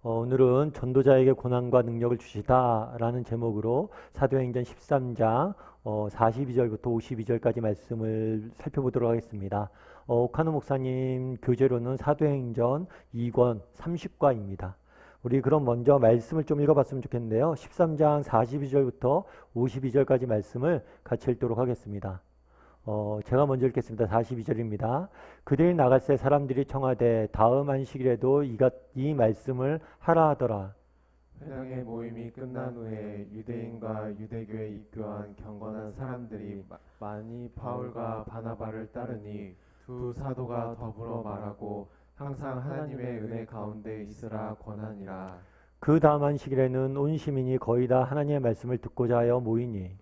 오늘은 전도자에게 고난과 능력을 주시다라는 제목으로 사도행전 13장 42절부터 52절까지 말씀을 살펴보도록 하겠습니다. 오카노 목사님 교재로는 사도행전 2권 30과입니다. 우리 그럼 먼저 말씀을 좀 읽어봤으면 좋겠는데요. 13장 42절부터 52절까지 말씀을 같이 읽도록 하겠습니다. 제가 먼저 읽겠습니다. 42절입니다. 그들이 나갈새 사람들이 청하되 다음 안식일에도 이 말씀을 하라 하더라. 회당의 모임이 끝난 후에 유대인과 유대교에 입교한 경건한 사람들이 많이 바울과 바나바를 따르니 두 사도가 더불어 말하고 항상 하나님의 은혜 가운데 있으라 권하니라. 그 다음 안식일에는 온 시민이 거의 다 하나님의 말씀을 듣고자 하여 모이니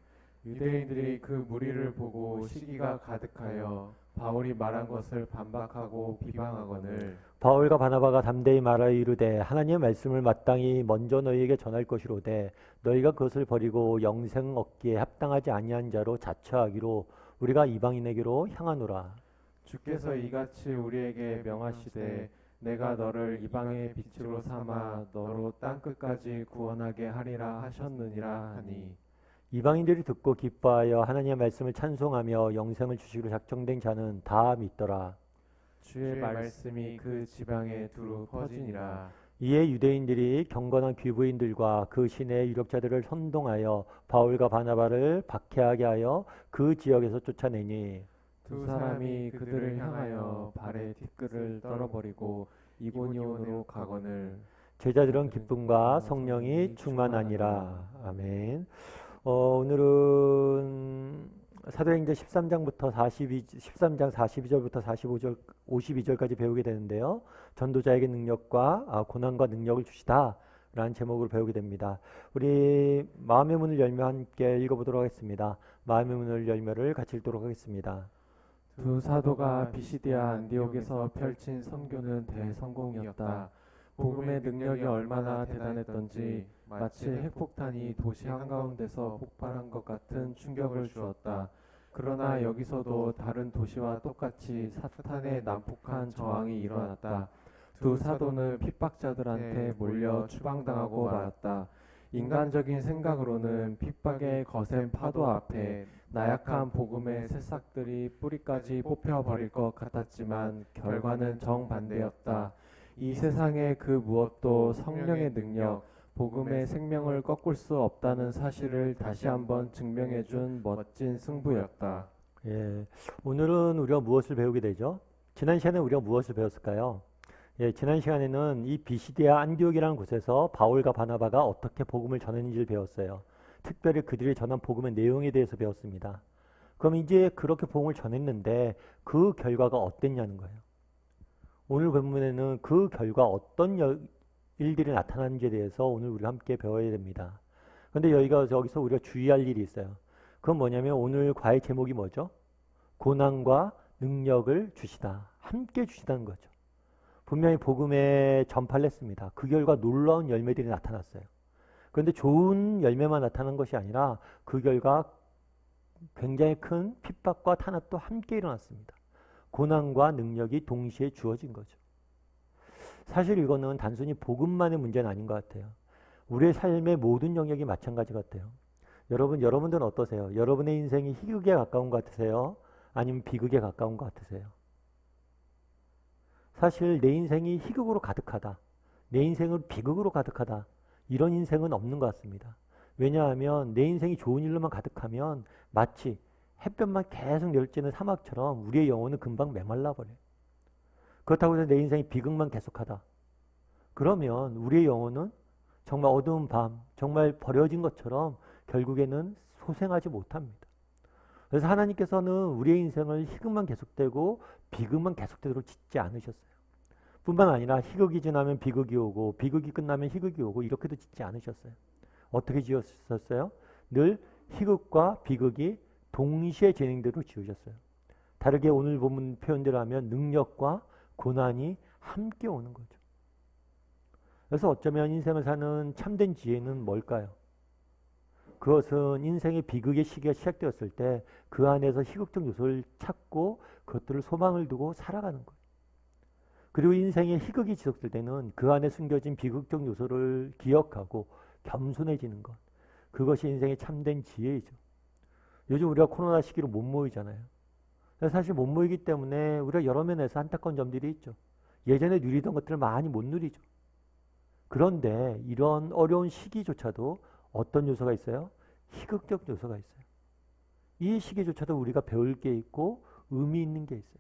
유대인들이 그 무리를 보고 시기가 가득하여 바울이 말한 것을 반박하고 비방하거늘 바울과 바나바가 담대히 말하여 이르되 하나님의 말씀을 마땅히 먼저 너희에게 전할 것이로되 너희가 그것을 버리고 영생 얻기에 합당하지 아니한 자로 자처하기로 우리가 이방인에게로 향하노라. 주께서 이같이 우리에게 명하시되 내가 너를 이방의 빛으로 삼아 너로 땅끝까지 구원하게 하리라 하셨느니라 하니 이방인들이 듣고 기뻐하여 하나님의 말씀을 찬송하며 영생을 주시기로 작정된 자는 다 믿더라. 주의 말씀이 그 지방에 두루 퍼지니라. 이에 유대인들이 경건한 귀부인들과 그 시내의 유력자들을 선동하여 바울과 바나바를 박해하게 하여 그 지역에서 쫓아내니 두 사람이 그들을 향하여 발에 티끌을 떨어버리고 이고니온으로 가거늘 제자들은 기쁨과 성령이 충만하니라. 아멘. 오늘은 사도행전 13장부터 13장 42절부터 45절, 52절까지 배우게 되는데요. 전도자에게 능력과 고난과 능력을 주시다 라는 제목으로 배우게 됩니다. 우리 마음의 문을 열며 함께 읽어보도록 하겠습니다. 마음의 문을 열며를 같이 읽도록 하겠습니다. 두 사도가 비시디아 안디옥에서 펼친 선교는 대성공이었다. 복음의 능력이 얼마나 대단했던지 마치 핵폭탄이 도시 한가운데서 폭발한 것 같은 충격을 주었다. 그러나 여기서도 다른 도시와 똑같이 사탄의 난폭한 저항이 일어났다. 두 사도는 핍박자들한테 몰려 추방당하고 말았다. 인간적인 생각으로는 핍박의 거센 파도 앞에 나약한 복음의 새싹들이 뿌리까지 뽑혀버릴 것 같았지만 결과는 정반대였다. 이 세상의 그 무엇도 성령의 능력, 복음의 생명을 꺾을 수 없다는 사실을 다시 한번 증명해준 멋진 승부였다. 예, 오늘은 우리가 무엇을 배우게 되죠? 지난 시간에 우리가 무엇을 배웠을까요? 예, 지난 시간에는 이 비시디아 안디옥이라는 곳에서 바울과 바나바가 어떻게 복음을 전했는지를 배웠어요. 특별히 그들이 전한 복음의 내용에 대해서 배웠습니다. 그럼 이제 그렇게 복음을 전했는데 그 결과가 어땠냐는 거예요. 오늘 본문에는 그 결과 어떤 일들이 나타나는지에 대해서 오늘 우리가 함께 배워야 됩니다. 그런데 여기서 우리가 주의할 일이 있어요. 그건 뭐냐면 오늘 과의 제목이 뭐죠? 고난과 능력을 주시다. 함께 주시다는 거죠. 분명히 복음에 전파를 했습니다. 그 결과 놀라운 열매들이 나타났어요. 그런데 좋은 열매만 나타난 것이 아니라 그 결과 굉장히 큰 핍박과 탄압도 함께 일어났습니다. 고난과 능력이 동시에 주어진 거죠. 사실 이거는 단순히 복음만의 문제는 아닌 것 같아요. 우리의 삶의 모든 영역이 마찬가지 같아요. 여러분들은 어떠세요? 여러분의 인생이 희극에 가까운 것 같으세요? 아니면 비극에 가까운 것 같으세요? 사실 내 인생이 희극으로 가득하다. 내 인생은 비극으로 가득하다. 이런 인생은 없는 것 같습니다. 왜냐하면 내 인생이 좋은 일로만 가득하면 마치 햇볕만 계속 내리쬐는 사막처럼 우리의 영혼은 금방 메말라 버려요. 그렇다고 해서 내 인생이 비극만 계속하다. 그러면 우리의 영혼은 정말 어두운 밤, 정말 버려진 것처럼 결국에는 소생하지 못합니다. 그래서 하나님께서는 우리의 인생을 희극만 계속되고 비극만 계속되도록 짓지 않으셨어요. 뿐만 아니라 희극이 지나면 비극이 오고 비극이 끝나면 희극이 오고 이렇게도 짓지 않으셨어요. 어떻게 지으셨어요? 늘 희극과 비극이 동시에 진행대로 지으셨어요. 다르게 오늘 본문 표현대로 하면 능력과 고난이 함께 오는 거죠. 그래서 어쩌면 인생을 사는 참된 지혜는 뭘까요? 그것은 인생의 비극의 시기가 시작되었을 때 그 안에서 희극적 요소를 찾고 그것들을 소망을 두고 살아가는 거예요. 그리고 인생의 희극이 지속될 때는 그 안에 숨겨진 비극적 요소를 기억하고 겸손해지는 것. 그것이 인생의 참된 지혜이죠. 요즘 우리가 코로나 시기로 못 모이잖아요. 사실 못 모이기 때문에 우리가 여러 면에서 안타까운 점들이 있죠. 예전에 누리던 것들을 많이 못 누리죠. 그런데 이런 어려운 시기조차도 어떤 요소가 있어요? 희극적 요소가 있어요. 이 시기조차도 우리가 배울 게 있고 의미 있는 게 있어요.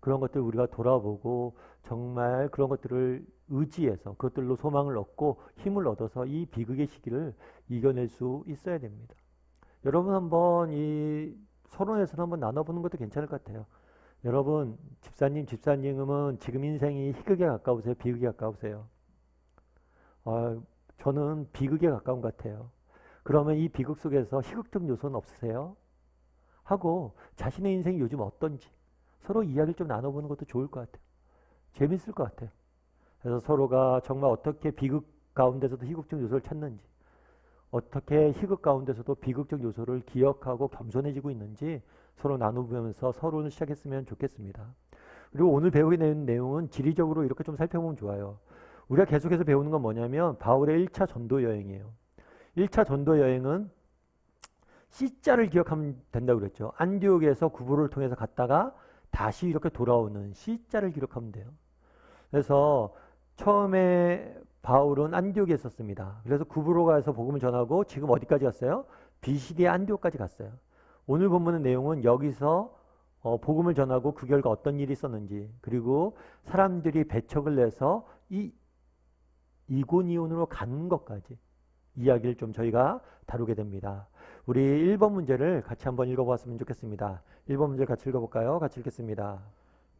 그런 것들 우리가 돌아보고 정말 그런 것들을 의지해서 그것들로 소망을 얻고 힘을 얻어서 이 비극의 시기를 이겨낼 수 있어야 됩니다. 여러분 한번 이 서론에서 한번 나눠보는 것도 괜찮을 것 같아요. 여러분 집사님은 지금 인생이 희극에 가까우세요? 비극에 가까우세요? 저는 비극에 가까운 것 같아요. 그러면 이 비극 속에서 희극적 요소는 없으세요? 하고 자신의 인생이 요즘 어떤지 서로 이야기를 좀 나눠보는 것도 좋을 것 같아요. 재밌을 것 같아요. 그래서 서로가 정말 어떻게 비극 가운데서도 희극적 요소를 찾는지, 어떻게 희극 가운데서도 비극적 요소를 기억하고 겸손해지고 있는지 서로 나누면서 서론을 시작했으면 좋겠습니다. 그리고 오늘 배우게 되는 내용은 지리적으로 이렇게 좀 살펴보면 좋아요. 우리가 계속해서 배우는 건 뭐냐면 바울의 1차 전도 여행이에요. 1차 전도 여행은 C자를 기억하면 된다고 그랬죠. 안디옥에서 구부로를 통해서 갔다가 다시 이렇게 돌아오는 C자를 기록하면 돼요. 그래서 처음에 바울은 안디옥에 있었습니다. 그래서 구부로 가서 복음을 전하고 지금 어디까지 갔어요? 비시디의 안디옥까지 갔어요. 오늘 본문의 내용은 여기서 복음을 전하고 그 결과 어떤 일이 있었는지, 그리고 사람들이 배척을 내서 이 이고니온으로 가는 것까지 이야기를 좀 저희가 다루게 됩니다. 우리 1번 문제를 같이 한번 읽어보았으면 좋겠습니다. 1번 문제를 같이 읽어볼까요? 같이 읽겠습니다.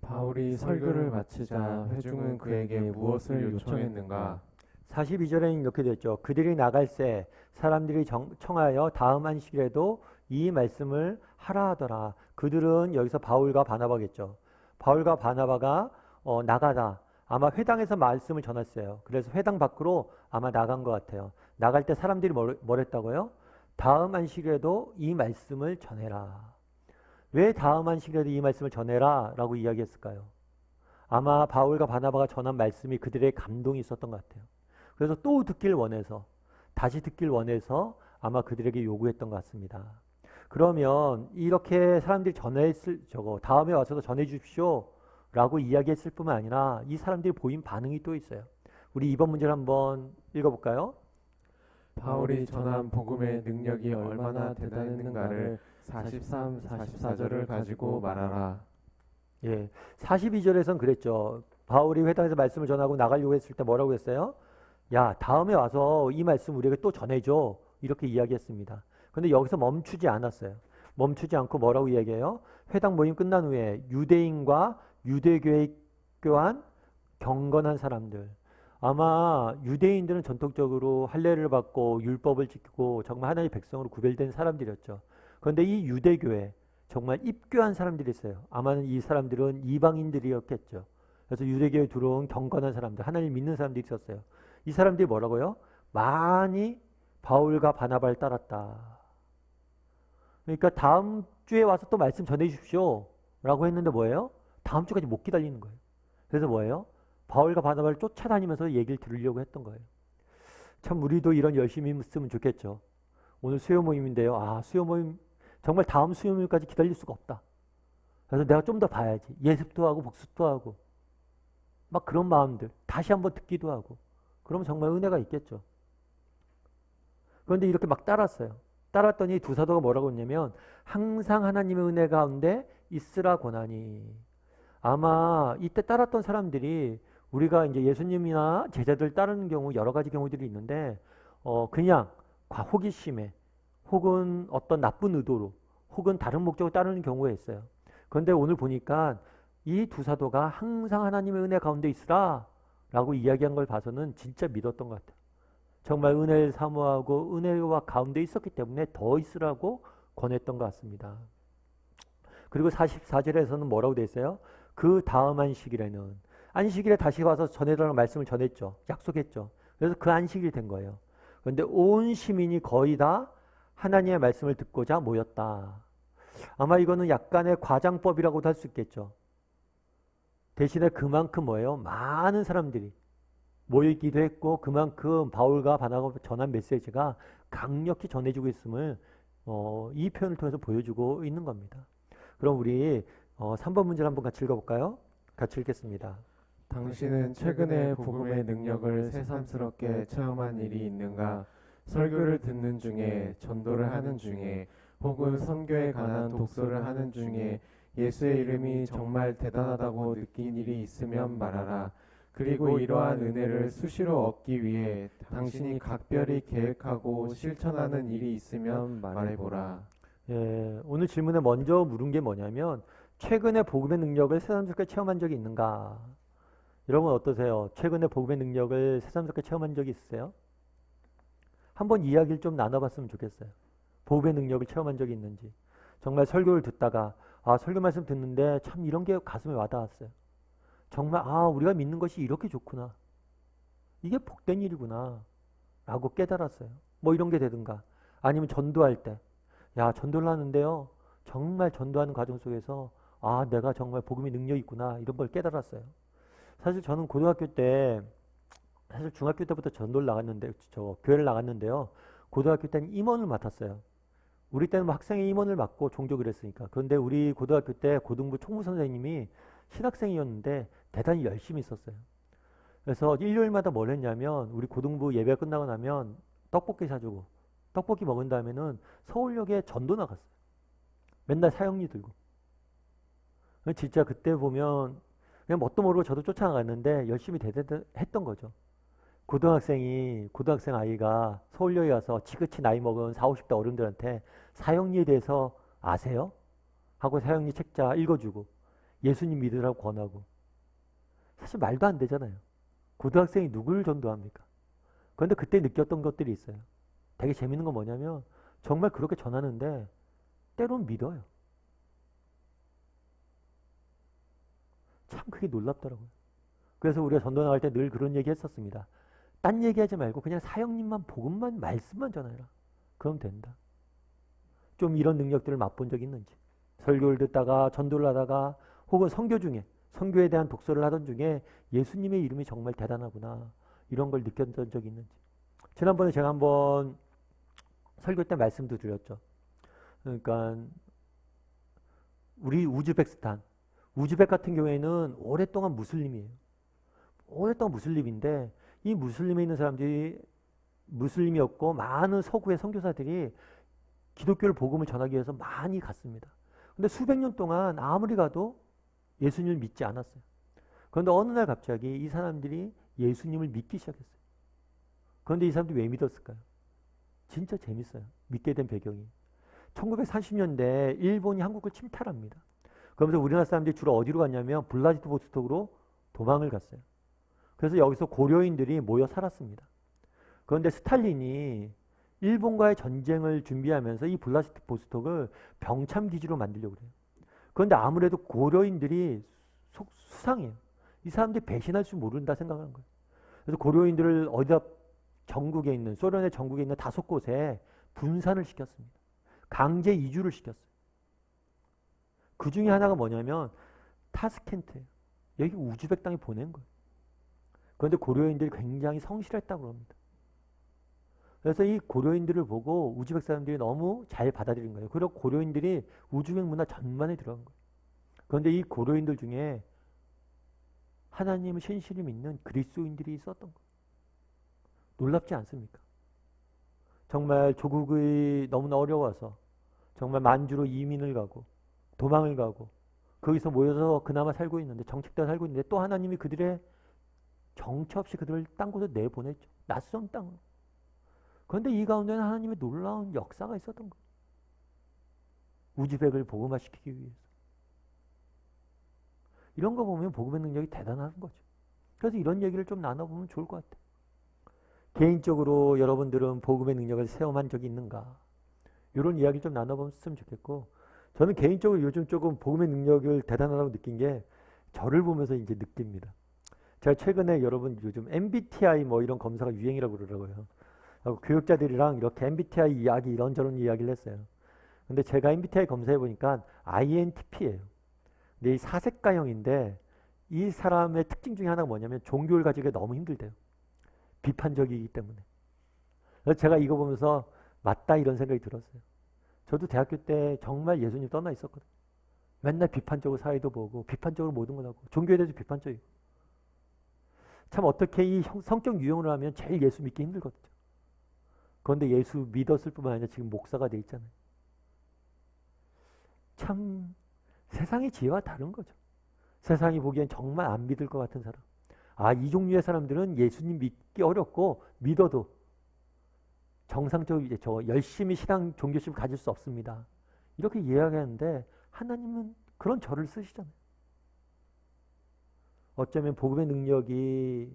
바울이 설교를 마치자 회중은 그에게 무엇을 요청했는가? 42절에는 이렇게 되었죠. 그들이 나갈새 사람들이 청하여 다음 안식일에도 이 말씀을 하라 하더라. 그들은 여기서 바울과 바나바겠죠. 바울과 바나바가 나가다. 아마 회당에서 말씀을 전했어요. 그래서 회당 밖으로 아마 나간 것 같아요. 나갈 때 사람들이 뭘 했다고요? 다음 안식일에도 이 말씀을 전해라. 왜 다음 안식일에도 이 말씀을 전해라 라고 이야기했을까요? 아마 바울과 바나바가 전한 말씀이 그들의 감동이 있었던 것 같아요. 그래서 또 듣길 원해서, 다시 듣길 원해서 아마 그들에게 요구했던 것 같습니다. 그러면 이렇게 사람들이 다음에 와서도 전해 주십시오 라고 이야기했을 뿐만 아니라 이 사람들이 보인 반응이 또 있어요. 우리 이번 문제를 한번 읽어볼까요? 바울이 전한 복음의 능력이 얼마나 대단했는가를 43, 44절을 가지고 말하라. 예, 42절에선 그랬죠. 바울이 회당에서 말씀을 전하고 나가려고 했을 때 뭐라고 했어요? 야, 다음에 와서 이 말씀 우리에게 또 전해줘. 이렇게 이야기했습니다. 근데 여기서 멈추지 않았어요. 멈추지 않고 뭐라고 이야기해요? 회당 모임 끝난 후에 유대인과 유대교에 교한 경건한 사람들. 아마 유대인들은 전통적으로 할례를 받고 율법을 지키고 정말 하나님의 백성으로 구별된 사람들이었죠. 그런데 이 유대교에 정말 입교한 사람들이 있어요. 아마 이 사람들은 이방인들이었겠죠. 그래서 유대교에 들어온 경건한 사람들, 하나님 믿는 사람들이 있었어요. 이 사람들이 뭐라고요? 많이 바울과 바나바를 따랐다. 그러니까 다음 주에 와서 또 말씀 전해 주십시오 라고 했는데 뭐예요? 다음 주까지 못 기다리는 거예요. 그래서 뭐예요? 바울과 바나바를 쫓아다니면서 얘기를 들으려고 했던 거예요. 참 우리도 이런 열심히 했으면 좋겠죠. 오늘 수요 모임인데요. 수요 모임 정말 다음 수요 모임까지 기다릴 수가 없다. 그래서 내가 좀 더 봐야지. 예습도 하고 복습도 하고 막 그런 마음들 다시 한번 듣기도 하고 그러면 정말 은혜가 있겠죠. 그런데 이렇게 막 따랐어요. 따랐더니 두 사도가 뭐라고 했냐면 항상 하나님의 은혜 가운데 있으라 권하니. 아마 이때 따랐던 사람들이 우리가 이제 예수님이나 제자들 따르는 경우 여러 가지 경우들이 있는데 그냥 호기심에 혹은 어떤 나쁜 의도로 혹은 다른 목적으로 따르는 경우가 있어요. 그런데 오늘 보니까 이 두 사도가 항상 하나님의 은혜 가운데 있으라 라고 이야기한 걸 봐서는 진짜 믿었던 것 같아요. 정말 은혜를 사모하고 은혜와 가운데 있었기 때문에 더 있으라고 권했던 것 같습니다. 그리고 44절에서는 뭐라고 돼 있어요? 그 다음 안식일에 다시 와서 전해달라는 말씀을 전했죠. 약속했죠. 그래서 그 안식일이 된 거예요. 그런데 온 시민이 거의 다 하나님의 말씀을 듣고자 모였다. 아마 이거는 약간의 과장법이라고도 할 수 있겠죠. 대신에 그만큼 뭐예요? 많은 사람들이 모이기도 했고 그만큼 바울과 바나바가 전한 메시지가 강력히 전해지고 있음을 이 표현을 통해서 보여주고 있는 겁니다. 그럼 우리 3번 문제를 한번 같이 읽어볼까요? 같이 읽겠습니다. 당신은 최근에 복음의 능력을 새삼스럽게 체험한 일이 있는가? 설교를 듣는 중에, 전도를 하는 중에, 혹은 선교에 관한 독서를 하는 중에 예수의 이름이 정말 대단하다고 느낀 일이 있으면 말하라. 그리고 이러한 은혜를 수시로 얻기 위해 당신이 각별히 계획하고 실천하는 일이 있으면 말해보라. 예, 오늘 질문에 먼저 물은 게 뭐냐면 최근에 복음의 능력을 새삼스럽게 체험한 적이 있는가? 여러분 어떠세요? 최근에 복음의 능력을 새삼스럽게 체험한 적이 있으세요? 한번 이야기를 좀 나눠봤으면 좋겠어요. 복음의 능력을 체험한 적이 있는지. 정말 설교를 듣다가 설교 말씀 듣는데 참 이런 게 가슴에 와닿았어요. 정말 우리가 믿는 것이 이렇게 좋구나. 이게 복된 일이구나 라고 깨달았어요. 뭐 이런 게 되든가. 아니면 전도할 때 전도를 하는데요. 정말 전도하는 과정 속에서 내가 정말 복음의 능력이 있구나 이런 걸 깨달았어요. 사실 저는 고등학교 때 사실 중학교 때부터 전도를 나갔는데 교회를 나갔는데요. 고등학교 때는 임원을 맡았어요. 우리 때는 뭐 학생의 임원을 맡고 종족을 했으니까. 그런데 우리 고등학교 때 고등부 총무 선생님이 신학생이었는데 대단히 열심히 있었어요. 그래서 일요일마다 뭘 했냐면 우리 고등부 예배 끝나고 나면 떡볶이 사주고 떡볶이 먹은 다음에는 서울역에 전도 나갔어요. 맨날 사형리 들고. 진짜 그때 보면 그냥 뭣도 모르고 저도 쫓아나갔는데 열심히 했던 거죠. 고등학생 아이가 서울역에 가서 지긋이 나이 먹은 40, 50대 어른들한테 사형리에 대해서 아세요? 하고 사형리 책자 읽어주고 예수님 믿으라고 권하고. 사실 말도 안 되잖아요. 고등학생이 누굴 전도합니까? 그런데 그때 느꼈던 것들이 있어요. 되게 재밌는 건 뭐냐면 정말 그렇게 전하는데 때론 믿어요. 참 그게 놀랍더라고요. 그래서 우리가 전도 나갈 때 늘 그런 얘기 했었습니다. 딴 얘기하지 말고 그냥 사형님만 복음만 말씀만 전해라. 그럼 된다. 좀 이런 능력들을 맛본 적이 있는지. 설교를 듣다가 전도를 하다가 혹은 선교 중에 선교에 대한 독서를 하던 중에 예수님의 이름이 정말 대단하구나. 이런 걸 느꼈던 적이 있는지. 지난번에 제가 한번 설교 때 말씀도 드렸죠. 그러니까 우리 우즈벡 같은 경우에는 오랫동안 무슬림이에요. 오랫동안 무슬림인데 이 무슬림에 있는 사람들이 무슬림이었고 많은 서구의 선교사들이 기독교를 복음을 전하기 위해서 많이 갔습니다. 근데 수백 년 동안 아무리 가도 예수님을 믿지 않았어요. 그런데 어느 날 갑자기 이 사람들이 예수님을 믿기 시작했어요. 그런데 이 사람들이 왜 믿었을까요? 진짜 재밌어요. 믿게 된 배경이. 1930년대 일본이 한국을 침탈합니다. 그러면서 우리나라 사람들이 주로 어디로 갔냐면 블라디보스톡으로 도망을 갔어요. 그래서 여기서 고려인들이 모여 살았습니다. 그런데 스탈린이 일본과의 전쟁을 준비하면서 이 블라디보스톡을 병참 기지로 만들려고 그래요. 그런데 아무래도 고려인들이 수상해요. 이 사람들이 배신할 줄 모른다 생각하는 거예요. 그래서 고려인들을 어디다 전국에 있는 소련의 전국에 있는 5곳에 분산을 시켰습니다. 강제 이주를 시켰어요. 그 중에 하나가 뭐냐면 타스켄트예요. 여기 우즈벡 땅에 보낸 거예요. 그런데 고려인들이 굉장히 성실했다고 합니다. 그래서 이 고려인들을 보고 우즈벡 사람들이 너무 잘 받아들인 거예요. 그리고 고려인들이 우즈벡 문화 전반에 들어간 거예요. 그런데 이 고려인들 중에 하나님을 신실히 믿는 그리스도인들이 있었던 거예요. 놀랍지 않습니까? 정말 조국이 너무나 어려워서 정말 만주로 이민을 가고 도망을 가고 거기서 모여서 그나마 살고 있는데 정책대로 살고 있는데 또 하나님이 그들의 정처 없이 그들을 딴 곳에 내보냈죠. 낯선 땅으로. 그런데 이 가운데는 하나님의 놀라운 역사가 있었던 거예요. 우즈벡을 복음화시키기 위해서. 이런 거 보면 복음의 능력이 대단한 거죠. 그래서 이런 얘기를 좀 나눠보면 좋을 것 같아요. 개인적으로 여러분들은 복음의 능력을 체험한 적이 있는가? 이런 이야기를 좀 나눠봤으면 좋겠고, 저는 개인적으로 요즘 조금 복음의 능력을 대단하다고 느낀 게 저를 보면서 이제 느낍니다. 제가 최근에 여러분 요즘 MBTI 뭐 이런 검사가 유행이라고 그러더라고요. 교육자들이랑 이렇게 MBTI 이야기 이런저런 이야기를 했어요. 근데 제가 MBTI 검사해 보니까 INTP예요. 근데 이 사색가형인데 이 사람의 특징 중에 하나가 뭐냐면 종교를 가지기가 너무 힘들대요. 비판적이기 때문에. 그래서 제가 이거 보면서 맞다 이런 생각이 들었어요. 저도 대학교 때 정말 예수님 떠나 있었거든요. 맨날 비판적으로 사회도 보고 비판적으로 모든 걸 하고 종교에 대해서 비판적이고. 참 어떻게 이 성적 유형을 하면 제일 예수 믿기 힘들거든요. 그런데 예수 믿었을 뿐만 아니라 지금 목사가 돼 있잖아요. 참 세상의 지혜와 다른 거죠. 세상이 보기엔 정말 안 믿을 것 같은 사람. 아, 이 종류의 사람들은 예수님 믿기 어렵고 믿어도 정상적으로 이제 저 열심히 신앙 종교심을 가질 수 없습니다. 이렇게 이야기하는데 하나님은 그런 저를 쓰시잖아요. 어쩌면 복음의 능력이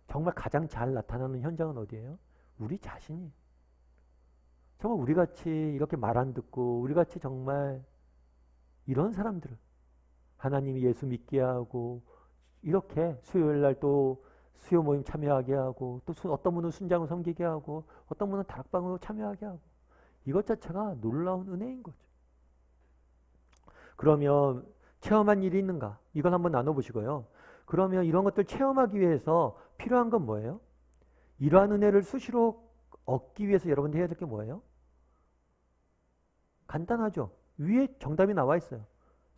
정말 가장 잘 나타나는 현장은 어디예요? 우리 자신이에요. 정말 우리같이 이렇게 말 안 듣고 우리같이 정말 이런 사람들을 하나님이 예수 믿게 하고 이렇게 수요일 날 또 수요 모임 참여하게 하고 또 어떤 분은 순장을 섬기게 하고 어떤 분은 다락방으로 참여하게 하고 이것 자체가 놀라운 은혜인 거죠. 그러면 체험한 일이 있는가? 이건 한번 나눠보시고요. 그러면 이런 것들 체험하기 위해서 필요한 건 뭐예요? 이러한 은혜를 수시로 얻기 위해서 여러분들 해야 될 게 뭐예요? 간단하죠. 위에 정답이 나와 있어요.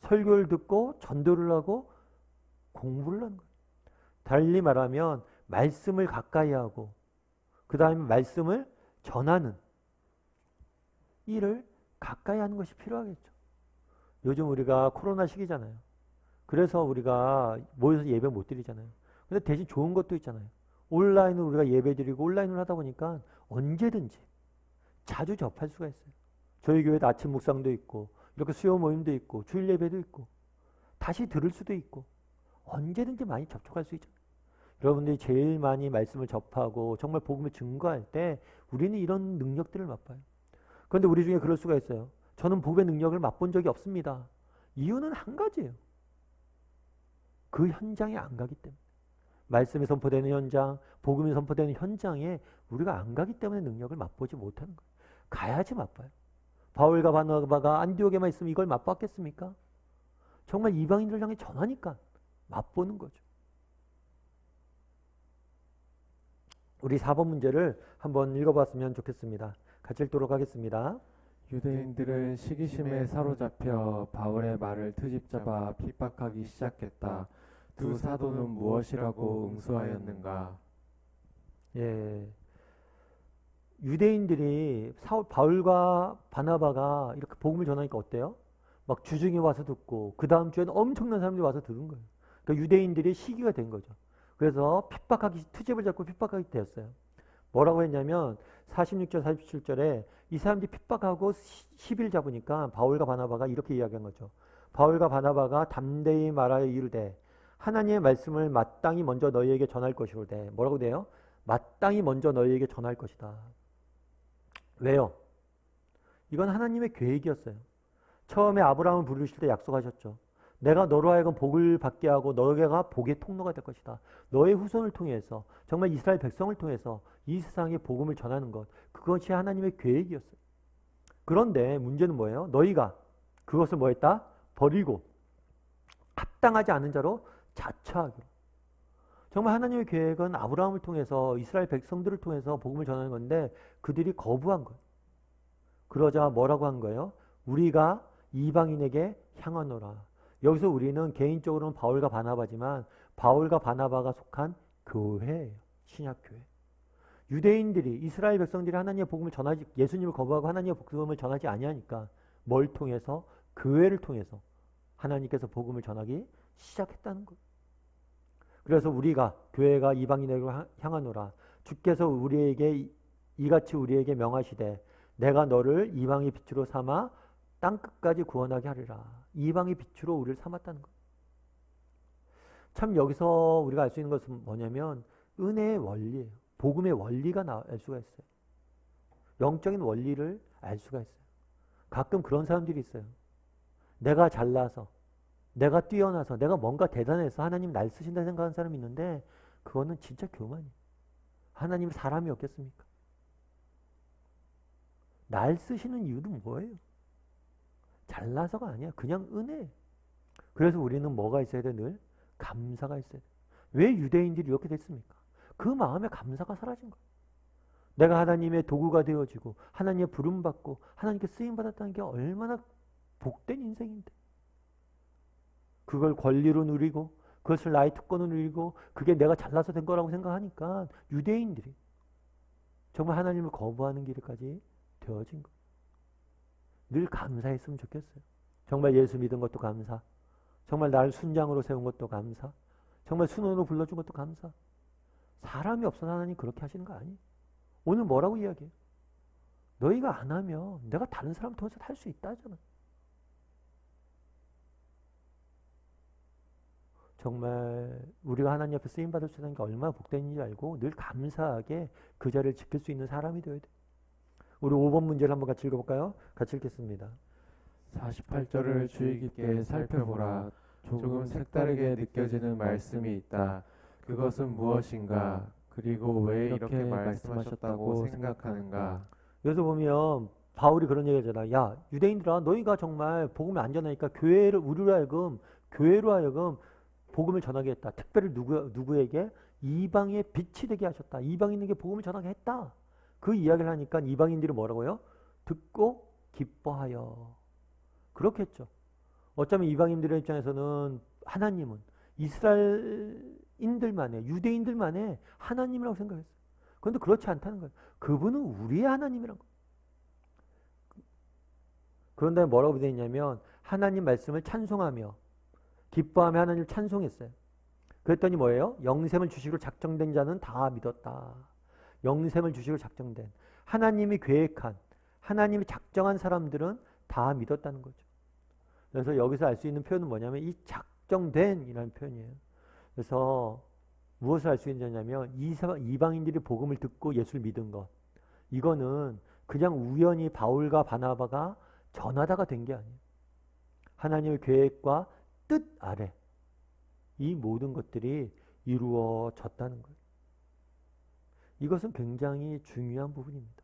설교를 듣고 전도를 하고 공부를 하는 거예요. 달리 말하면 말씀을 가까이 하고 그 다음에 말씀을 전하는 일을 가까이 하는 것이 필요하겠죠. 요즘 우리가 코로나 시기잖아요. 그래서 우리가 모여서 예배 못 드리잖아요. 근데 대신 좋은 것도 있잖아요. 온라인으로 우리가 예배 드리고 온라인으로 하다 보니까 언제든지 자주 접할 수가 있어요. 저희 교회도 아침 묵상도 있고 이렇게 수요 모임도 있고 주일 예배도 있고 다시 들을 수도 있고 언제든지 많이 접촉할 수 있잖아요. 여러분들이 제일 많이 말씀을 접하고 정말 복음을 증거할 때 우리는 이런 능력들을 맛봐요. 그런데 우리 중에 그럴 수가 있어요. 저는 복음의 능력을 맛본 적이 없습니다. 이유는 한 가지예요. 그 현장에 안 가기 때문에. 말씀이 선포되는 현장, 복음이 선포되는 현장에 우리가 안 가기 때문에 능력을 맛보지 못하는 거예요. 가야지 맛봐요. 바울과 바나바가 안디옥에만 있으면 이걸 맛봤겠습니까? 정말 이방인들 향해 전하니까 맛보는 거죠. 우리 4번 문제를 한번 읽어봤으면 좋겠습니다. 같이 읽도록 하겠습니다. 유대인들은 시기심에 사로잡혀 바울의 말을 트집잡아 핍박하기 시작했다. 두 사도는 무엇이라고 응수하였는가? 예, 유대인들이 바울과 바나바가 이렇게 복음을 전하니까 어때요? 막 주중에 와서 듣고 그 다음 주에는 엄청난 사람들이 와서 들은 거예요. 그러니까 유대인들이 시기가 된 거죠. 그래서 트집을 잡고 핍박하게 되었어요. 뭐라고 했냐면 46절 47절에 이 사람들이 핍박하고 10일 잡으니까 바울과 바나바가 이렇게 이야기한 거죠. 바울과 바나바가 담대히 말하여 이르되 하나님의 말씀을 마땅히 먼저 너희에게 전할 것이로되 뭐라고 돼요? 마땅히 먼저 너희에게 전할 것이다. 왜요? 이건 하나님의 계획이었어요. 처음에 아브라함을 부르실 때 약속하셨죠. 내가 너로 하여금 복을 받게 하고 너희가 복의 통로가 될 것이다. 너의 후손을 통해서 정말 이스라엘 백성을 통해서 이 세상에 복음을 전하는 것 그것이 하나님의 계획이었어요. 그런데 문제는 뭐예요? 너희가 그것을 뭐 했다? 버리고 합당하지 않은 자로 자처하기로. 정말 하나님의 계획은 아브라함을 통해서 이스라엘 백성들을 통해서 복음을 전하는 건데 그들이 거부한 거예요. 그러자 뭐라고 한 거예요? 우리가 이방인에게 향하노라. 여기서 우리는 개인적으로는 바울과 바나바지만 바울과 바나바가 속한 교회예요. 신약교회. 유대인들이 이스라엘 백성들이 하나님의 복음을 전하지 예수님을 거부하고 하나님의 복음을 전하지 아니하니까 뭘 통해서? 교회를 통해서 하나님께서 복음을 전하기 시작했다는 거예요. 그래서 우리가 교회가 이방인에게 향하노라. 주께서 우리에게 이같이 우리에게 명하시되 내가 너를 이방의 빛으로 삼아 땅 끝까지 구원하게 하리라. 이방의 빛으로 우리를 삼았다는 거예요. 참 여기서 우리가 알 수 있는 것은 뭐냐면 은혜의 원리예요. 복음의 원리가 알 수가 있어요. 영적인 원리를 알 수가 있어요. 가끔 그런 사람들이 있어요. 내가 잘나서 내가 뛰어나서 내가 뭔가 대단해서 하나님 날 쓰신다 생각하는 사람이 있는데 그거는 진짜 교만이에요. 하나님 사람이 없겠습니까? 날 쓰시는 이유는 뭐예요? 잘나서가 아니야. 그냥 은혜. 그래서 우리는 뭐가 있어야 돼? 늘 감사가 있어야 돼. 왜 유대인들이 이렇게 됐습니까? 그 마음에 감사가 사라진 거예요. 내가 하나님의 도구가 되어지고 하나님의 부름받고 하나님께 쓰임받았다는 게 얼마나 복된 인생인데, 그걸 권리로 누리고 그것을 나의 특권으로 누리고 그게 내가 잘나서 된 거라고 생각하니까 유대인들이 정말 하나님을 거부하는 길까지 되어진 거예요. 늘 감사했으면 좋겠어요. 정말 예수 믿은 것도 감사, 정말 나를 순장으로 세운 것도 감사, 정말 순원으로 불러준 것도 감사. 사람이 없어서 하나님 그렇게 하시는 거 아니에요. 오늘 뭐라고 이야기해요? 너희가 안 하면 내가 다른 사람 통해서 할 수 있다 하잖아. 정말 우리가 하나님 앞에 쓰임받을 수 있는 게 얼마나 복된지 알고 늘 감사하게 그 자리를 지킬 수 있는 사람이 되어야 돼. 우리 5번 문제를 한번 같이 읽어볼까요? 같이 읽겠습니다. 48절을 주의 깊게 살펴보라. 조금 색다르게 느껴지는 말씀이 있다. 그것은 무엇인가? 그리고 왜 이렇게 말씀하셨다고 생각하는가? 여기서 보면 바울이 그런 얘기 하잖아. 야, 유대인들아, 너희가 정말 복음에 안 전하니까 교회로 하여금 복음을 전하게 했다. 특별히 누구에게? 이방의 빛이 되게 하셨다. 이방인에게 복음을 전하게 했다. 그 이야기를 하니까 이방인들이 뭐라고요? 듣고 기뻐하여. 그렇겠죠. 어쩌면 이방인들의 입장에서는 하나님은 이스라엘인들만의, 유대인들만의 하나님이라고 생각했어요. 그런데 그렇지 않다는 거예요. 그분은 우리의 하나님이라는 거예요. 그런 다음에 뭐라고 되어 있냐면 하나님 말씀을 찬송하며 기뻐하며 하나님을 찬송했어요. 그랬더니 뭐예요? 영생을 주시기로 작정된 자는 다 믿었다. 영생을 주시기로 작정된, 하나님이 계획한, 하나님이 작정한 사람들은 다 믿었다는 거죠. 그래서 여기서 알 수 있는 표현은 뭐냐면 이 작정된 이라는 표현이에요. 그래서 무엇을 알 수 있느냐면 이방인들이 복음을 듣고 예수를 믿은 것, 이거는 그냥 우연히 바울과 바나바가 전하다가 된 게 아니에요. 하나님의 계획과 뜻 아래 이 모든 것들이 이루어졌다는 거예요. 이것은 굉장히 중요한 부분입니다.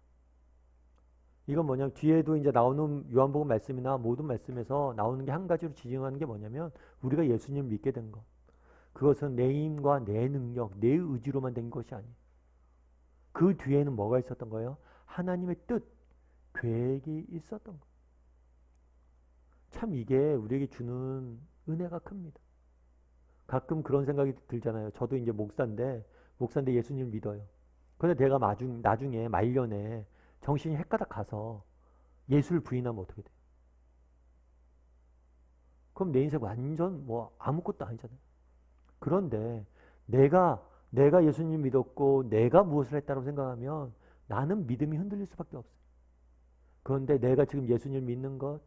이건 뭐냐면 뒤에도 이제 나오는 요한복음 말씀이나 모든 말씀에서 나오는 게 한 가지로 지정하는 게 뭐냐면 우리가 예수님을 믿게 된 것, 그것은 내 힘과 내 능력, 내 의지로만 된 것이 아니에요. 그 뒤에는 뭐가 있었던 거예요? 하나님의 뜻, 계획이 있었던 거예요. 참 이게 우리에게 주는 은혜가 큽니다. 가끔 그런 생각이 들잖아요. 저도 이제 목사인데 예수님을 믿어요. 그런데 내가 나중에 말년에 정신이 헷가닥 가서 예수를 부인하면 어떻게 돼요? 그럼 내 인생 완전 뭐 아무것도 아니잖아요. 그런데 내가 예수님 믿었고 내가 무엇을 했다고 생각하면 나는 믿음이 흔들릴 수밖에 없어요. 그런데 내가 지금 예수님을 믿는 것,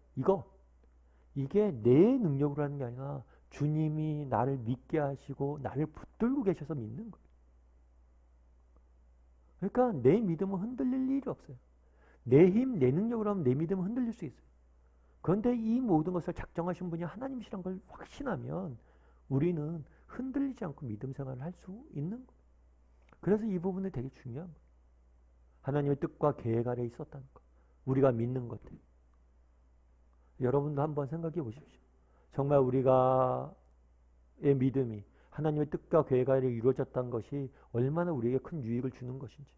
이게 내 능력으로 하는 게 아니라 주님이 나를 믿게 하시고 나를 붙들고 계셔서 믿는 거예요. 그러니까 내 믿음은 흔들릴 일이 없어요. 내 힘, 내 능력으로 하면 내 믿음은 흔들릴 수 있어요. 그런데 이 모든 것을 작정하신 분이 하나님이시란 걸 확신하면 우리는 흔들리지 않고 믿음 생활을 할 수 있는 거예요. 그래서 이 부분이 되게 중요한 거예요. 하나님의 뜻과 계획 아래 있었다는 거. 우리가 믿는 것들. 여러분도 한번 생각해 보십시오. 정말 우리가의 믿음이 하나님의 뜻과 계획 아래 이루어졌다는 것이 얼마나 우리에게 큰 유익을 주는 것인지.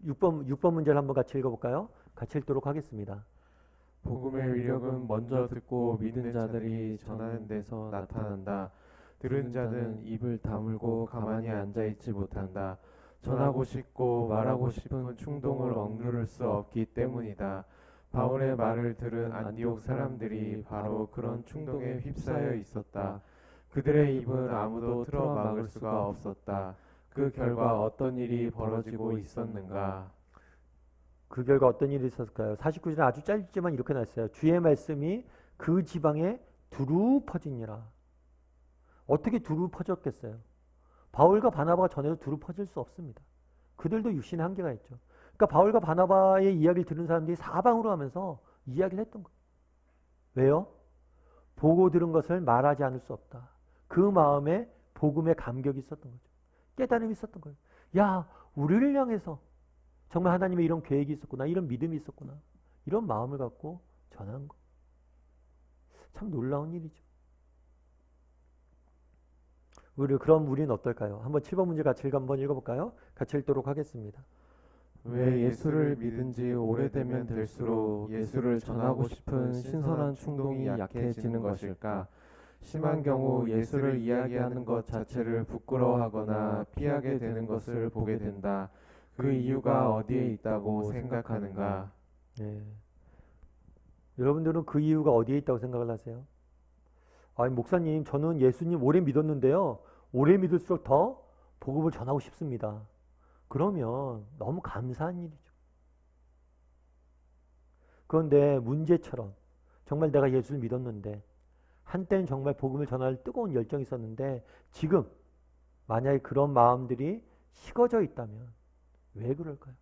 6번 문제를 한번 같이 읽어볼까요? 같이 읽도록 하겠습니다. 복음의 위력은 먼저 듣고 믿는 자들이 전하는 데서 나타난다. 들은 자는 입을 다물고 가만히 앉아있지 못한다. 전하고 싶고 말하고 싶은 충동을 억누를 수 없기 때문이다. 바울의 말을 들은 안디옥 사람들이 바로 그런 충동에 휩싸여 있었다. 그들의 입은 아무도 틀어 막을 수가 없었다. 그 결과 어떤 일이 벌어지고 있었는가? 그 결과 어떤 일이 있었을까요? 49절은 아주 짧지만 이렇게 나왔어요. 주의 말씀이 그 지방에 두루 퍼지니라. 어떻게 두루 퍼졌겠어요? 바울과 바나바가 전해도 두루 퍼질 수 없습니다. 그들도 육신의 한계가 있죠. 그러니까 바울과 바나바의 이야기를 들은 사람들이 사방으로 하면서 이야기를 했던 거예요. 왜요? 보고 들은 것을 말하지 않을 수 없다. 그 마음에 복음의 감격이 있었던 거죠. 깨달음이 있었던 거예요. 야, 우리를 향해서 정말 하나님의 이런 계획이 있었구나, 이런 믿음이 있었구나, 이런 마음을 갖고 전한 거. 참 놀라운 일이죠. 그럼 우리는 어떨까요? 한번 7번 문제 같이 한번 읽어볼까요? 같이 읽도록 하겠습니다. 왜 예수를 믿은 지 오래되면 될수록 예수를 전하고 싶은 신선한 충동이 약해지는 것일까? 심한 경우 예수를 이야기하는 것 자체를 부끄러워하거나 피하게 되는 것을 보게 된다. 그 이유가 어디에 있다고 생각하는가? 네. 여러분들은 그 이유가 어디에 있다고 생각을 하세요? 아니, 목사님, 저는 예수님 오래 믿었는데요. 오래 믿을수록 더 복음을 전하고 싶습니다. 그러면 너무 감사한 일이죠. 그런데 문제처럼 정말 내가 예수를 믿었는데 한때는 정말 복음을 전할 뜨거운 열정이 있었는데 지금 만약에 그런 마음들이 식어져 있다면 왜 그럴까요?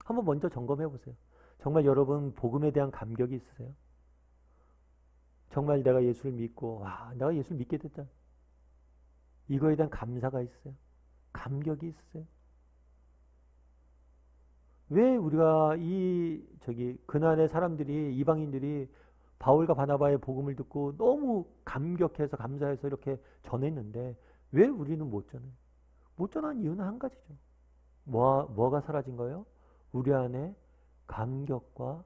한번 먼저 점검해 보세요. 정말 여러분 복음에 대한 감격이 있으세요? 정말 내가 예수를 믿고 와, 내가 예수를 믿게 됐다. 이거에 대한 감사가 있으세요? 감격이 있으세요? 왜 우리가 그날의 사람들이 이방인들이 바울과 바나바의 복음을 듣고 너무 감격해서 감사해서 이렇게 전했는데 왜 우리는 못 전해요? 못 전한 이유는 한 가지죠. 뭐가 사라진 거예요? 우리 안에 감격과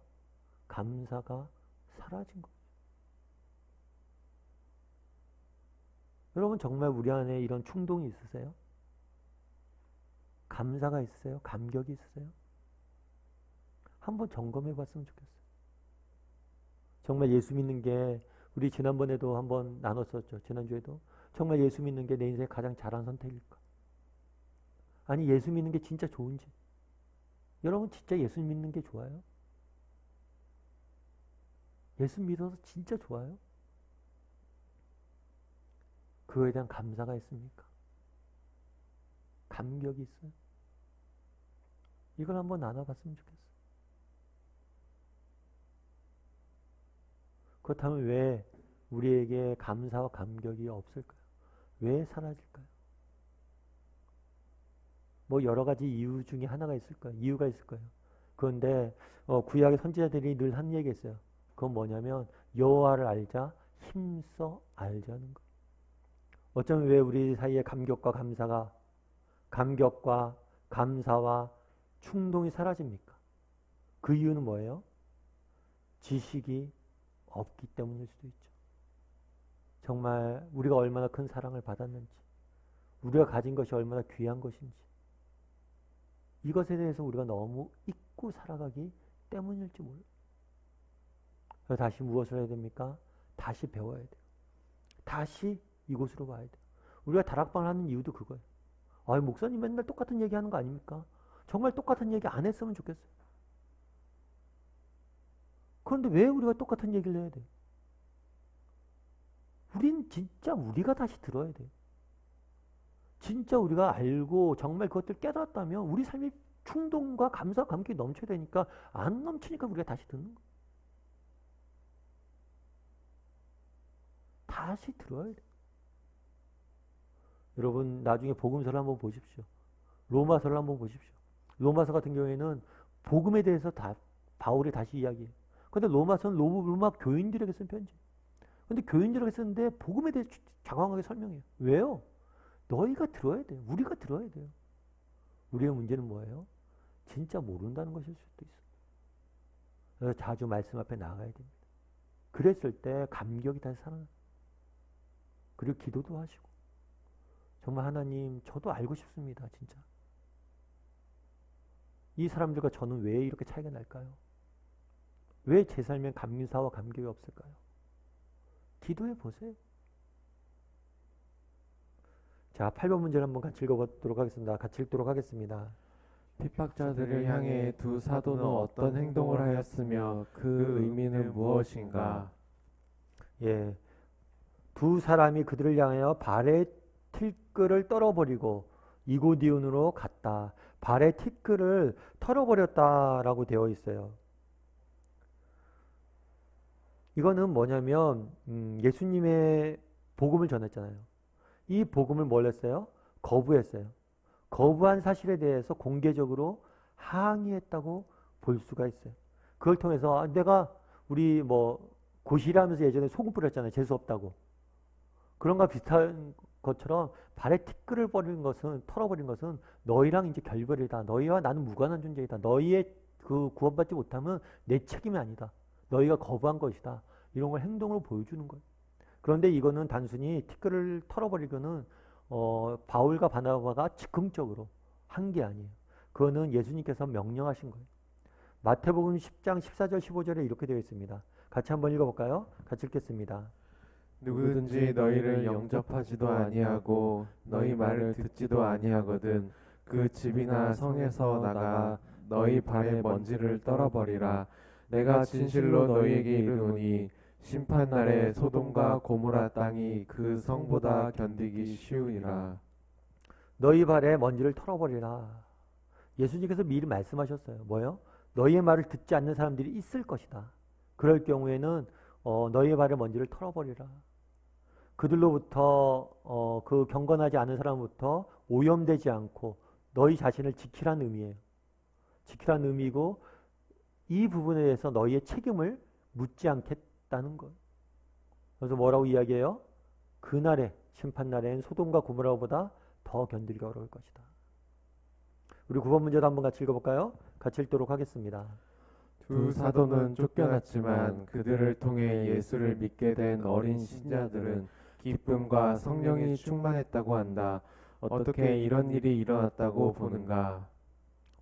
감사가 사라진 거예요. 여러분 정말 우리 안에 이런 충동이 있으세요? 감사가 있으세요? 감격이 있으세요? 한번 점검해 봤으면 좋겠어요. 정말 예수 믿는 게 우리 지난번에도 한번 나눴었죠. 지난주에도 정말 예수 믿는 게 내 인생에 가장 잘한 선택일까? 아니 예수 믿는 게 진짜 좋은지? 여러분 진짜 예수 믿는 게 좋아요? 예수 믿어서 진짜 좋아요? 그거에 대한 감사가 있습니까? 감격이 있어요? 이걸 한번 나눠봤으면 좋겠어요. 그렇다면 왜 우리에게 감사와 감격이 없을까요? 왜 사라질까요? 뭐 여러 가지 이유 중에 하나가 있을 거예요. 이유가 있을 거예요. 그런데 구약의 선지자들이 늘 한 얘기가 있어요. 그건 뭐냐면 여호와를 알자 힘써 알자는 거. 어쩌면 왜 우리 사이에 감격과 감사와 충동이 사라집니까? 그 이유는 뭐예요? 지식이 없기 때문일 수도 있죠. 정말 우리가 얼마나 큰 사랑을 받았는지, 우리가 가진 것이 얼마나 귀한 것인지, 이것에 대해서 우리가 너무 잊고 살아가기 때문일지 몰라요. 그래서 다시 무엇을 해야 됩니까? 다시 배워야 돼요. 다시 이곳으로 와야 돼요. 우리가 다락방을 하는 이유도 그거예요. 아이, 목사님 맨날 똑같은 얘기 하는 거 아닙니까? 정말 똑같은 얘기 안 했으면 좋겠어요. 그런데 왜 우리가 똑같은 얘기를 해야 돼요? 우린 진짜 우리가 다시 들어야 돼요. 진짜 우리가 알고 정말 그것들 깨달았다면 우리 삶이 충동과 감사, 감격이 넘쳐야 되니까 안 넘치니까 우리가 다시 듣는 거예요. 다시 들어야 돼요. 여러분 나중에 복음서를 한번 보십시오. 로마서를 한번 보십시오. 로마서 같은 경우에는 복음에 대해서 바울이 다시 이야기해요. 근데 로마서는 로마 교인들에게 쓴 편지. 근데 교인들에게 쓰는데 복음에 대해 장황하게 설명해요. 왜요? 너희가 들어야 돼요. 우리가 들어야 돼요. 우리의 문제는 뭐예요? 진짜 모른다는 것일 수도 있어요. 그래서 자주 말씀 앞에 나가야 됩니다. 그랬을 때 감격이 다시 살아나요. 그리고 기도도 하시고 정말 하나님 저도 알고 싶습니다. 진짜. 이 사람들과 저는 왜 이렇게 차이가 날까요? 왜 제 삶엔 감사와 감격이 없을까요? 기도해 보세요. 자, 8번 문제를 한번 같이 읽어보도록 하겠습니다. 같이 읽도록 하겠습니다. 핍박자들을 향해 두 사도는 어떤 행동을 하였으며 그 의미는 무엇인가? 예, 두 사람이 그들을 향하여 발의 티끌을 떨어버리고 이고디온으로 갔다. 발의 티끌을 털어버렸다라고 되어 있어요. 이거는 뭐냐면 예수님의 복음을 전했잖아요. 이 복음을 뭘 했어요? 거부했어요. 거부한 사실에 대해서 공개적으로 항의했다고 볼 수가 있어요. 그걸 통해서 내가 우리 고시라면서 예전에 소금 뿌렸잖아요. 재수 없다고. 그런 거 비슷한 것처럼 발에 티끌을 털어버린 것은 너희랑 이제 결별이다. 너희와 나는 무관한 존재이다. 너희의 그 구원받지 못하면 내 책임이 아니다. 너희가 거부한 것이다. 이런 걸 행동으로 보여주는 거예요. 그런데 이거는 단순히 티끌을 털어버리고는 바울과 바나바가 즉흥적으로 한 게 아니에요. 그거는 예수님께서 명령하신 거예요. 마태복음 10장 14절 15절에 이렇게 되어 있습니다. 같이 한번 읽어볼까요? 같이 읽겠습니다. 누구든지 너희를 영접하지도 아니하고 너희 말을 듣지도 아니하거든 그 집이나 성에서 나가 너희 발에 먼지를 떨어버리라. 내가 진실로 너희에게 이르노니 심판날에 소돔과 고모라 땅이 그 성보다 견디기 쉬우니라. 너희 발에 먼지를 털어버리라. 예수님께서 미리 말씀하셨어요. 뭐요? 너희의 말을 듣지 않는 사람들이 있을 것이다. 그럴 경우에는 너희의 발에 먼지를 털어버리라. 그들로부터 그 경건하지 않은 사람부터 오염되지 않고 너희 자신을 지키라는 의미예요. 지키라는 의미고 이 부분에 대해서 너희의 책임을 묻지 않겠다는 거예요. 그래서 뭐라고 이야기해요? 그날에 심판날엔 소돔과 고모라보다 더 견디기 어려울 것이다. 우리 9번 문제도 한번 같이 읽어볼까요? 같이 읽도록 하겠습니다. 두 사도는 쫓겨났지만 그들을 통해 예수를 믿게 된 어린 신자들은 기쁨과 성령이 충만했다고 한다. 어떻게 이런 일이 일어났다고 보는가?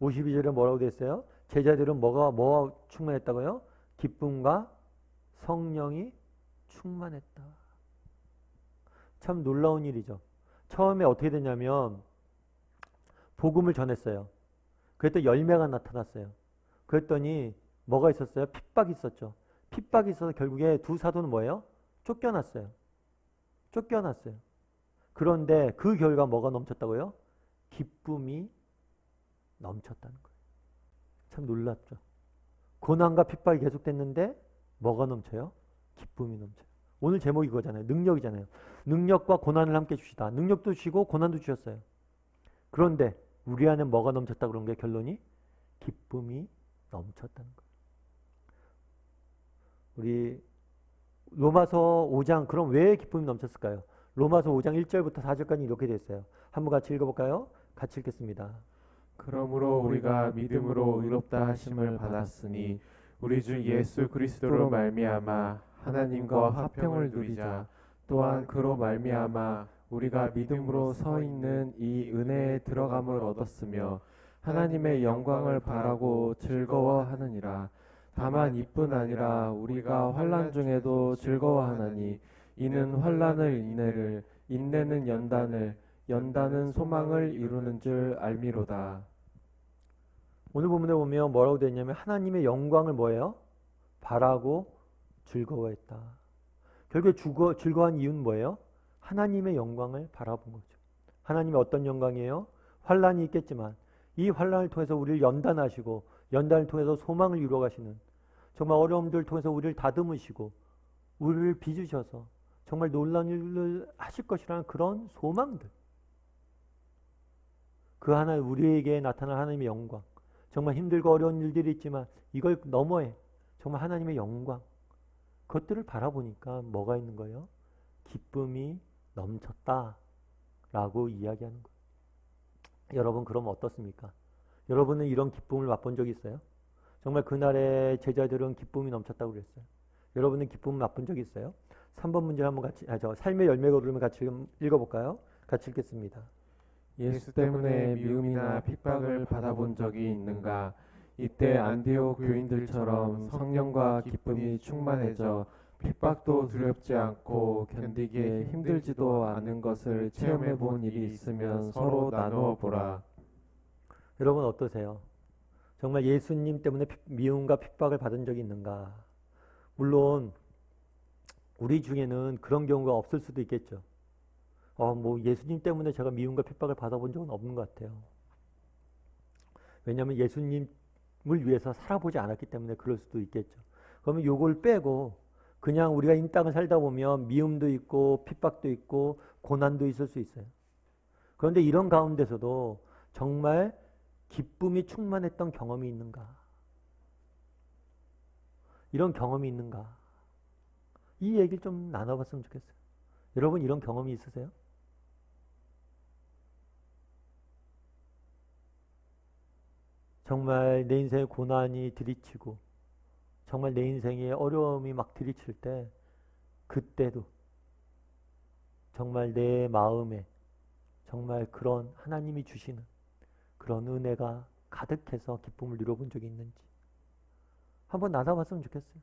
52절에 뭐라고 됐어요? 제자들은 뭐가 충만했다고요? 기쁨과 성령이 충만했다. 참 놀라운 일이죠. 처음에 어떻게 됐냐면 복음을 전했어요. 그랬더니 열매가 나타났어요. 그랬더니 뭐가 있었어요? 핍박이 있었죠. 핍박이 있어서 결국에 두 사도는 뭐예요? 쫓겨났어요. 그런데 그 결과 뭐가 넘쳤다고요? 기쁨이 넘쳤다는 거예요. 참 놀랍죠. 고난과 핍박이 계속됐는데 뭐가 넘쳐요? 기쁨이 넘쳐요. 오늘 제목이 이거잖아요. 능력이잖아요. 능력과 고난을 함께 주시다. 능력도 주시고 고난도 주셨어요. 그런데 우리 안에 뭐가 넘쳤다 그런 게 결론이 기쁨이 넘쳤다는 거예요. 우리 로마서 5장 그럼 왜 기쁨이 넘쳤을까요? 로마서 5장 1절부터 4절까지 이렇게 되어 있어요. 한번 같이 읽어볼까요? 같이 읽겠습니다. 그러므로 우리가 믿음으로 의롭다 하심을 받았으니 우리 주 예수 그리스도로 말미암아 하나님과 화평을 누리자. 또한 그로 말미암아 우리가 믿음으로 서 있는 이 은혜에 들어감을 얻었으며 하나님의 영광을 바라고 즐거워하느니라. 다만 이뿐 아니라 우리가 환난 중에도 즐거워하나니 이는 환난을 인내를, 인내는 연단을, 연단은 소망을 이루는 줄 알미로다. 오늘 본문에 보면 뭐라고 되어 있냐면 하나님의 영광을 뭐예요? 바라고 즐거워했다. 결국에 즐거워한 이유는 뭐예요? 하나님의 영광을 바라본 거죠. 하나님의 어떤 영광이에요? 환난이 있겠지만 이 환난을 통해서 우리를 연단하시고 연단을 통해서 소망을 이루어 가시는 정말 어려움들을 통해서 우리를 다듬으시고 우리를 빚으셔서 정말 놀라운 일을 하실 것이라는 그런 소망들. 그 하나 우리에게 나타난 하나님의 영광. 정말 힘들고 어려운 일들이 있지만 이걸 너머에 정말 하나님의 영광. 그것들을 바라보니까 뭐가 있는 거예요? 기쁨이 넘쳤다라고 이야기하는 거예요. 여러분 그럼 어떻습니까? 여러분은 이런 기쁨을 맛본 적이 있어요? 정말 그날의 제자들은 기쁨이 넘쳤다고 그랬어요. 여러분은 기쁨을 맛본 적이 있어요? 3번 문제 한번 같이 삶의 열매가 오르면 같이 읽어볼까요? 같이 읽겠습니다. 예수 때문에 미움이나 핍박을 받아본 적이 있는가? 이때 안디옥 교인들처럼 성령과 기쁨이 충만해져 핍박도 두렵지 않고 견디기에 힘들지도 않은 것을 체험해 본 일이 있으면 서로 나누어 보라. 여러분 어떠세요? 정말 예수님 때문에 미움과 핍박을 받은 적이 있는가? 물론 우리 중에는 그런 경우가 없을 수도 있겠죠. 뭐 예수님 때문에 제가 미움과 핍박을 받아본 적은 없는 것 같아요. 왜냐하면 예수님을 위해서 살아보지 않았기 때문에 그럴 수도 있겠죠. 그러면 요걸 빼고 그냥 우리가 이 땅을 살다 보면 미움도 있고 핍박도 있고 고난도 있을 수 있어요. 그런데 이런 가운데서도 정말 기쁨이 충만했던 경험이 있는가? 이런 경험이 있는가? 이 얘기를 좀 나눠봤으면 좋겠어요. 여러분 이런 경험이 있으세요? 정말 내 인생의 고난이 들이치고 정말 내 인생의 어려움이 막 들이칠 때 그때도 정말 내 마음에 정말 그런 하나님이 주시는 그런 은혜가 가득해서 기쁨을 누려본 적이 있는지 한번 나눠봤으면 좋겠어요.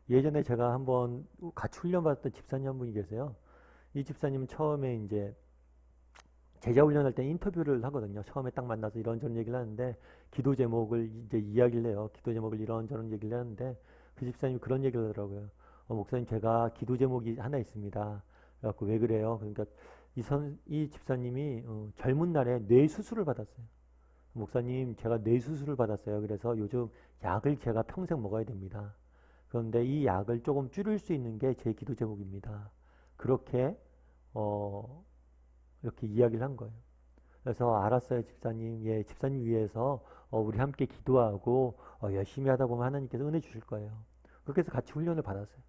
예전에 제가 한번 같이 훈련받았던 집사님 한 분이 계세요. 이 집사님은 처음에 이제 제자 훈련할 때 인터뷰를 하거든요. 처음에 딱 만나서 이런저런 얘기를 하는데 기도 제목을 이제 이야기를 해요. 기도 제목을 이런저런 얘기를 하는데 그 집사님이 그런 얘기를 하더라고요. 목사님 제가 기도 제목이 하나 있습니다. 그래갖고 왜 그래요? 그러니까 이 집사님이 젊은 날에 뇌 수술을 받았어요. 목사님 제가 뇌 수술을 받았어요. 그래서 요즘 약을 제가 평생 먹어야 됩니다. 그런데 이 약을 조금 줄일 수 있는 게 제 기도 제목입니다. 그렇게 이렇게 이야기를 한 거예요. 그래서 알았어요, 집사님. 예, 집사님 위해서 우리 함께 기도하고 열심히 하다 보면 하나님께서 은혜 주실 거예요. 그렇게 해서 같이 훈련을 받았어요.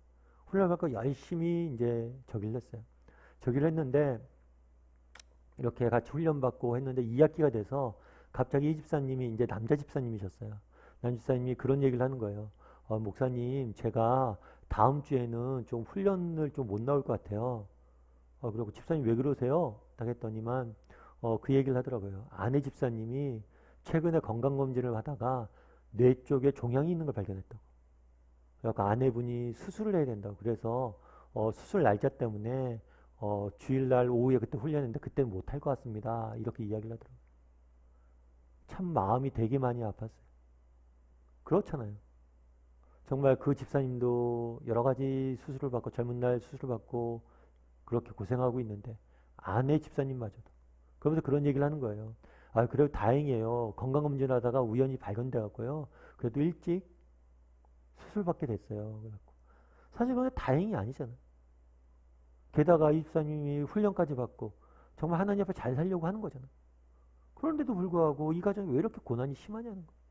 훈련을 받고 열심히 이제 저기를 했어요. 저기를 했는데 이렇게 같이 훈련 받고 했는데 2학기가 돼서 갑자기 이 집사님이 이제 남자 집사님이셨어요. 남자 집사님이 그런 얘기를 하는 거예요. 목사님, 제가 다음 주에는 좀 훈련을 좀 못 나올 것 같아요. 그리고 집사님 왜 그러세요? 딱 했더니만 그 얘기를 하더라고요. 아내 집사님이 최근에 건강검진을 하다가 뇌 쪽에 종양이 있는 걸 발견했다고. 그러니까 아내분이 수술을 해야 된다고. 그래서 수술 날짜 때문에 주일날 오후에 그때 훈련했는데 그때는 못할 것 같습니다. 이렇게 이야기를 하더라고요. 참 마음이 되게 많이 아팠어요. 그렇잖아요. 정말 그 집사님도 여러 가지 수술을 받고 젊은 날 수술을 받고 그렇게 고생하고 있는데 아내 집사님마저도 그러면서 그런 얘기를 하는 거예요. 그래도 다행이에요. 건강검진을 하다가 우연히 발견돼 갖고요. 그래도 일찍 수술받게 됐어요. 그래갖고 사실 그건 다행이 아니잖아요. 게다가 이 집사님이 훈련까지 받고 정말 하나님 앞에 잘 살려고 하는 거잖아요. 그런데도 불구하고 이 가정이 왜 이렇게 고난이 심하냐는 거예요.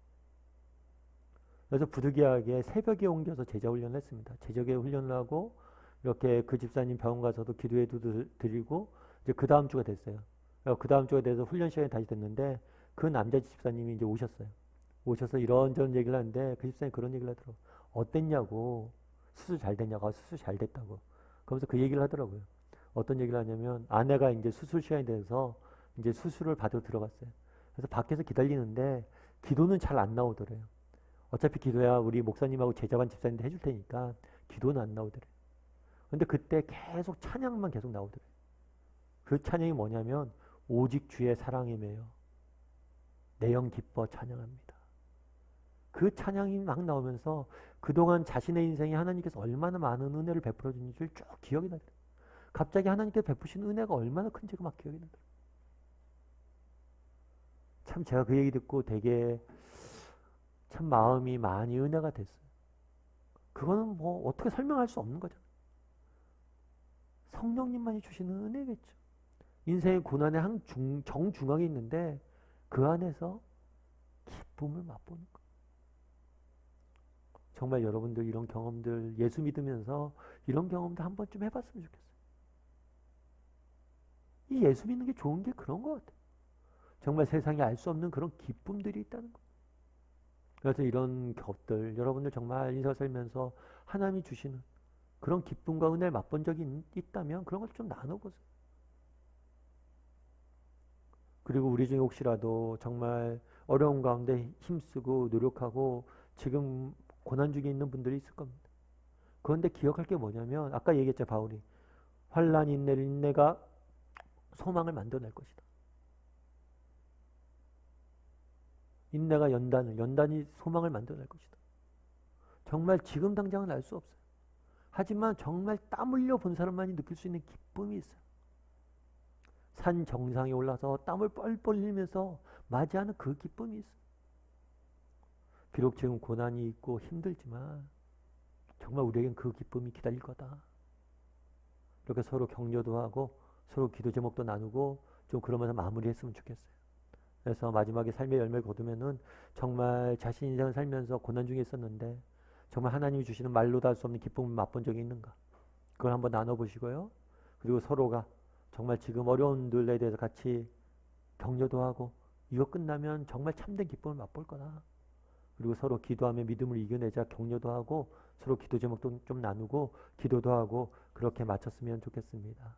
그래서 부득이하게 새벽에 옮겨서 제자 훈련을 했습니다. 제자계 훈련을 하고 이렇게 그 집사님 병원 가서도 기도해도 드리고 이제 그 다음 주가 됐어요. 그 다음 주가 돼서 훈련 시간이 다시 됐는데 그 남자 집사님이 이제 오셨어요. 오셔서 이런저런 얘기를 하는데 그 집사님이 그런 얘기를 하더라고요. 어땠냐고. 수술 잘 됐냐고. 수술 잘 됐다고. 그러면서 그 얘기를 하더라고요. 어떤 얘기를 하냐면 아내가 이제 수술 시간이 돼서 이제 수술을 받으러 들어갔어요. 그래서 밖에서 기다리는데 기도는 잘 안 나오더래요. 어차피 기도야 우리 목사님하고 제자반 집사님들 해줄 테니까 기도는 안 나오더래요. 근데 그때 계속 찬양만 계속 나오더래요. 그 찬양이 뭐냐면 오직 주의 사랑에 매여 내 영 기뻐 찬양합니다. 그 찬양이 막 나오면서 그동안 자신의 인생에 하나님께서 얼마나 많은 은혜를 베풀어 주는지를 쭉 기억이 나더래요. 갑자기 하나님께서 베푸신 은혜가 얼마나 큰지가 막 기억이 나더래요. 참 제가 그 얘기 듣고 되게 참 마음이 많이 은혜가 됐어요. 그거는 뭐 어떻게 설명할 수 없는 거잖아요. 성령님만이 주시는 은혜겠죠. 인생의 고난의 정중앙에 있는데 그 안에서 기쁨을 맛보는 거. 정말 여러분들 이런 경험들 예수 믿으면서 이런 경험들 한 번쯤 해봤으면 좋겠어요. 이 예수 믿는 게 좋은 게 그런 것 같아요. 정말 세상에 알 수 없는 그런 기쁨들이 있다는 거. 그래서 이런 것들 여러분들 정말 인생 살면서 하나님이 주시는 그런 기쁨과 은혜를 맛본 적이 있다면 그런 걸 좀 나눠보세요. 그리고 우리 중에 혹시라도 정말 어려운 가운데 힘쓰고 노력하고 지금 고난 중에 있는 분들이 있을 겁니다. 그런데 기억할 게 뭐냐면 아까 얘기했죠. 바울이 환난 인내가 소망을 만들어낼 것이다. 인내가 연단이 소망을 만들어낼 것이다. 정말 지금 당장은 알 수 없어요. 하지만 정말 땀 흘려 본 사람만이 느낄 수 있는 기쁨이 있어요. 산 정상에 올라서 땀을 뻘뻘 흘리면서 맞이하는 그 기쁨이 있어요. 비록 지금 고난이 있고 힘들지만 정말 우리에겐 그 기쁨이 기다릴 거다. 이렇게 서로 격려도 하고 서로 기도 제목도 나누고 좀 그러면서 마무리했으면 좋겠어요. 그래서 마지막에 삶의 열매를 거두면은 정말 자신 인생을 살면서 고난 중에 있었는데 정말 하나님이 주시는 말로도 할 수 없는 기쁨을 맛본 적이 있는가? 그걸 한번 나눠보시고요. 그리고 서로가 정말 지금 어려운 일에 대해서 같이 격려도 하고 이거 끝나면 정말 참된 기쁨을 맛볼 거다. 그리고 서로 기도하며 믿음을 이겨내자 격려도 하고 서로 기도 제목도 좀 나누고 기도도 하고 그렇게 마쳤으면 좋겠습니다.